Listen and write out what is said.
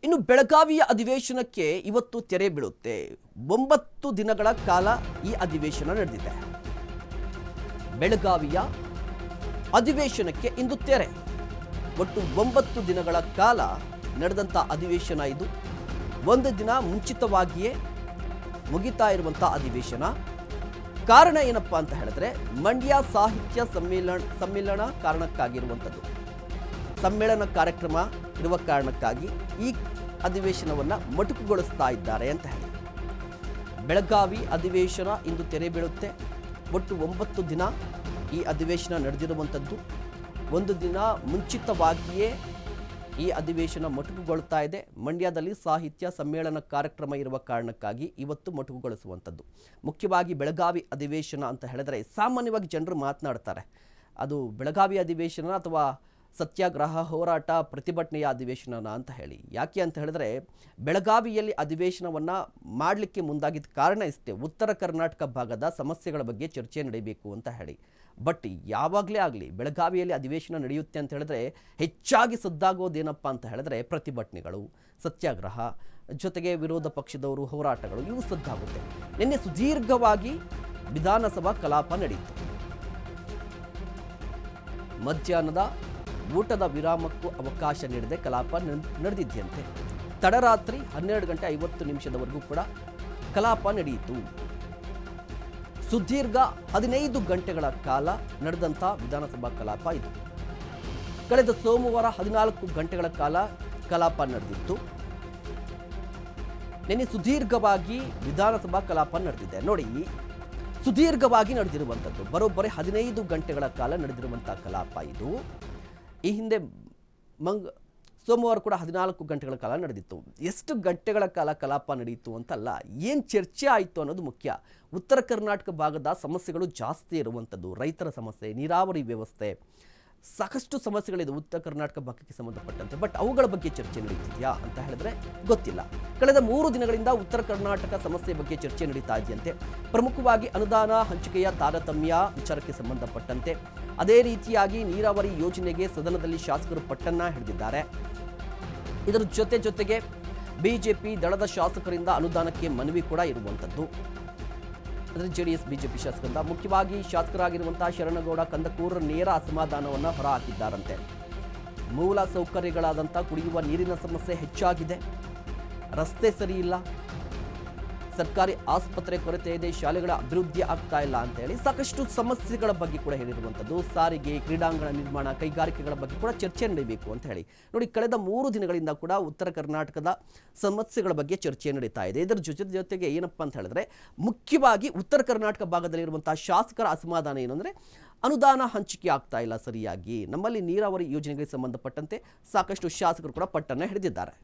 ಇನ್ನು ಬೆಳಗಾವಿಯ ಅಧಿವೇಶನಕ್ಕೆ ಇವತ್ತು ತೆರೆ ಬೀಳುತ್ತೆ. 9 ದಿನಗಳ ಕಾಲ ಈ ಅಧಿವೇಶನ ನಡೆದಿದೆ. ಬೆಳಗಾವಿಯ ಅಧಿವೇಶನಕ್ಕೆ ಇಂದು ತೆರೆ. ಒಟ್ಟು 9 ದಿನಗಳ ಕಾಲ ನಡೆದಂತ ಅಧಿವೇಶನ ಇದು. ಒಂದು ದಿನ ಮುಂಚಿತವಾಗಿಯೇ ಮುಗಿತಾ ಇರುವಂತ ಅಧಿವೇಶನ. ಕಾರಣ ಏನಪ್ಪಾ ಅಂತ ಹೇಳಿದ್ರೆ ಮಂಡ್ಯ ಸಾಹಿತ್ಯ ಸಮ್ಮೇಳನ ಕಾರಣಕ್ಕಾಗಿರುವಂಥದ್ದು. ಸಮ್ಮೇಳನ ಕಾರ್ಯಕ್ರಮ ಇರುವ ಕಾರಣಕ್ಕಾಗಿ ಈ ಅಧಿವೇಶನವನ್ನು ಮೊಟಕುಗೊಳಿಸ್ತಾ ಇದ್ದಾರೆ ಅಂತ ಹೇಳಿ ಬೆಳಗಾವಿ ಅಧಿವೇಶನ ಇಂದು ತೆರೆ ಬೀಳುತ್ತೆ. ಒಟ್ಟು 9 ದಿನ ಈ ಅಧಿವೇಶನ ನಡೆದಿರುವಂಥದ್ದು. ಒಂದು ದಿನ ಮುಂಚಿತವಾಗಿಯೇ ಈ ಅಧಿವೇಶನ ಮೊಟಕುಗೊಳ್ತಾ ಇದೆ. ಮಂಡ್ಯದಲ್ಲಿ ಸಾಹಿತ್ಯ ಸಮ್ಮೇಳನ ಕಾರ್ಯಕ್ರಮ ಇರುವ ಕಾರಣಕ್ಕಾಗಿ ಇವತ್ತು ಮೊಟಕುಗೊಳಿಸುವಂಥದ್ದು. ಮುಖ್ಯವಾಗಿ ಬೆಳಗಾವಿ ಅಧಿವೇಶನ ಅಂತ ಹೇಳಿದ್ರೆ ಸಾಮಾನ್ಯವಾಗಿ ಜನರು ಮಾತನಾಡ್ತಾರೆ, ಅದು ಬೆಳಗಾವಿ ಅಧಿವೇಶನ ಅಥವಾ ಸತ್ಯಾಗ್ರಹ ಹೋರಾಟ ಪ್ರತಿಭಟನೆಯ ಅಧಿವೇಶನ ಅಂತ ಹೇಳಿ. ಯಾಕೆ ಅಂತ ಹೇಳಿದ್ರೆ ಬೆಳಗಾವಿಯಲ್ಲಿ ಅಧಿವೇಶನವನ್ನು ಮಾಡಲಿಕ್ಕೆ ಮುಂದಾಗಿದ್ದ ಕಾರಣ ಇಷ್ಟೇ, ಉತ್ತರ ಕರ್ನಾಟಕ ಭಾಗದ ಸಮಸ್ಯೆಗಳ ಬಗ್ಗೆ ಚರ್ಚೆ ನಡೆಯಬೇಕು ಅಂತ ಹೇಳಿ. ಬಟ್ ಯಾವಾಗಲೇ ಆಗಲಿ ಬೆಳಗಾವಿಯಲ್ಲಿ ಅಧಿವೇಶನ ನಡೆಯುತ್ತೆ ಅಂತ ಹೇಳಿದ್ರೆ ಹೆಚ್ಚಾಗಿ ಸದ್ದಾಗೋದೇನಪ್ಪ ಅಂತ ಹೇಳಿದ್ರೆ ಪ್ರತಿಭಟನೆಗಳು, ಸತ್ಯಾಗ್ರಹ, ಜೊತೆಗೆ ವಿರೋಧ ಪಕ್ಷದವರು ಹೋರಾಟಗಳು, ಇವು ಸದ್ದಾಗುತ್ತೆ. ನಿನ್ನೆ ಸುದೀರ್ಘವಾಗಿ ವಿಧಾನಸಭಾ ಕಲಾಪ ನಡೆಯಿತು. ಮಧ್ಯಾಹ್ನದ ಊಟದ ವಿರಾಮಕ್ಕೂ ಅವಕಾಶ ನೀಡದೆ ಕಲಾಪ ನಡೆದಿದ್ದಂತೆ. ತಡರಾತ್ರಿ 12:50 ಕೂಡ ಕಲಾಪ ನಡೆಯಿತು. ಸುದೀರ್ಘ 15 ಗಂಟೆಗಳ ಕಾಲ ನಡೆದಂಥ ವಿಧಾನಸಭಾ ಕಲಾಪ ಇದು. ಕಳೆದ ಸೋಮವಾರ 14 ಗಂಟೆಗಳ ಕಾಲ ಕಲಾಪ ನಡೆದಿತ್ತು. ನಿನ್ನೆ ಸುದೀರ್ಘವಾಗಿ ವಿಧಾನಸಭಾ ಕಲಾಪ ನಡೆದಿದೆ. ನೋಡಿ, ಸುದೀರ್ಘವಾಗಿ ನಡೆದಿರುವಂಥದ್ದು ಬರೋಬ್ಬರಿ 15 ಗಂಟೆಗಳ ಕಾಲ ನಡೆದಿರುವಂಥ ಕಲಾಪ ಇದು. ಈ ಹಿಂದೆ ಸೋಮವಾರ ಕೂಡ 14 ಗಂಟೆಗಳ ಕಾಲ ನಡೆದಿತ್ತು. ಎಷ್ಟು ಗಂಟೆಗಳ ಕಾಲ ಕಲಾಪ ನಡೆಯಿತು ಅಂತಲ್ಲ, ಏನು ಚರ್ಚೆ ಆಯಿತು ಅನ್ನೋದು ಮುಖ್ಯ. ಉತ್ತರ ಕರ್ನಾಟಕ ಭಾಗದ ಸಮಸ್ಯೆಗಳು ಜಾಸ್ತಿ ಇರುವಂಥದ್ದು. ರೈತರ ಸಮಸ್ಯೆ, ನೀರಾವರಿ ವ್ಯವಸ್ಥೆ, ಸಾಕಷ್ಟು ಸಮಸ್ಯೆಗಳಿದೆ ಉತ್ತರ ಕರ್ನಾಟಕ ಭಾಗಕ್ಕೆ ಸಂಬಂಧಪಟ್ಟಂತೆ. ಬಟ್ ಅವುಗಳ ಬಗ್ಗೆ ಚರ್ಚೆ ನಡೀತಿದೆಯಾ ಅಂತ ಹೇಳಿದ್ರೆ ಗೊತ್ತಿಲ್ಲ. ಕಳೆದ 3 ದಿನಗಳಿಂದ ಉತ್ತರ ಕರ್ನಾಟಕ ಸಮಸ್ಯೆ ಬಗ್ಗೆ ಚರ್ಚೆ ನಡೀತಾ ಇದೆಯಂತೆ. ಪ್ರಮುಖವಾಗಿ ಅನುದಾನ ಹಂಚಿಕೆಯ ತಾರತಮ್ಯ ವಿಚಾರಕ್ಕೆ ಸಂಬಂಧಪಟ್ಟಂತೆ, ಅದೇ ರೀತಿಯಾಗಿ ನೀರಾವರಿ ಯೋಜನೆಗೆ ಸದನದಲ್ಲಿ ಶಾಸಕರು ಪಟ್ಟನ್ನ ಹಿಡಿದಿದ್ದಾರೆ. ಇದರ ಜೊತೆಗೆ ಬಿಜೆಪಿ ದಳದ ಶಾಸಕರಿಂದ ಅನುದಾನಕ್ಕೆ ಮನವಿ ಕೂಡ ಇರುವಂಥದ್ದು. ಅಂದರೆ ಜೆಡಿಎಸ್ ಬಿಜೆಪಿ ಶಾಸಕರಿಂದ ಮುಖ್ಯವಾಗಿ ಶಾಸಕರಾಗಿರುವಂತಹ ಶರಣಗೌಡ ಕಂದಕೂರ್ ನೇರ ಅಸಮಾಧಾನವನ್ನು ಹೊರಹಾಕಿದ್ದಾರಂತೆ. ಮೂಲ ಸೌಕರ್ಯಗಳಾದಂಥ ಕುಡಿಯುವ ನೀರಿನ ಸಮಸ್ಯೆ ಹೆಚ್ಚಾಗಿದೆ, ರಸ್ತೆ ಸರಿ ಇಲ್ಲ, ಸರ್ಕಾರಿ ಆಸ್ಪತ್ರೆ ಕೊರತೆ ಇದೆ, ಶಾಲೆಗಳ ಅಭಿವೃದ್ಧಿ ಆಗ್ತಾ ಇಲ್ಲ ಅಂತ ಹೇಳಿ ಸಾಕಷ್ಟು ಸಮಸ್ಯೆಗಳ ಬಗ್ಗೆ ಕೂಡ ಹೇಳಿರುವಂಥದ್ದು. ಸಾರಿಗೆ, ಕ್ರೀಡಾಂಗಣ ನಿರ್ಮಾಣ, ಕೈಗಾರಿಕೆಗಳ ಬಗ್ಗೆ ಕೂಡ ಚರ್ಚೆ ನಡೆಯಬೇಕು ಅಂತ ಹೇಳಿ. ನೋಡಿ, ಕಳೆದ 3 ದಿನಗಳಿಂದ ಕೂಡ ಉತ್ತರ ಕರ್ನಾಟಕದ ಸಮಸ್ಯೆಗಳ ಬಗ್ಗೆ ಚರ್ಚೆ ನಡೀತಾ ಇದೆ. ಇದರ ಜೊತೆಗೆ ಏನಪ್ಪಾ ಅಂತ ಹೇಳಿದ್ರೆ ಮುಖ್ಯವಾಗಿ ಉತ್ತರ ಕರ್ನಾಟಕ ಭಾಗದಲ್ಲಿರುವಂತಹ ಶಾಸಕರ ಅಸಮಾಧಾನ ಏನು ಅಂದರೆ ಅನುದಾನ ಹಂಚಿಕೆ ಆಗ್ತಾ ಇಲ್ಲ ಸರಿಯಾಗಿ. ನಮ್ಮಲ್ಲಿ ನೀರಾವರಿ ಯೋಜನೆಗಳಿಗೆ ಸಂಬಂಧಪಟ್ಟಂತೆ ಸಾಕಷ್ಟು ಶಾಸಕರು ಕೂಡ ಪಟ್ಟನ್ನ ಹಿಡಿದಿದ್ದಾರೆ.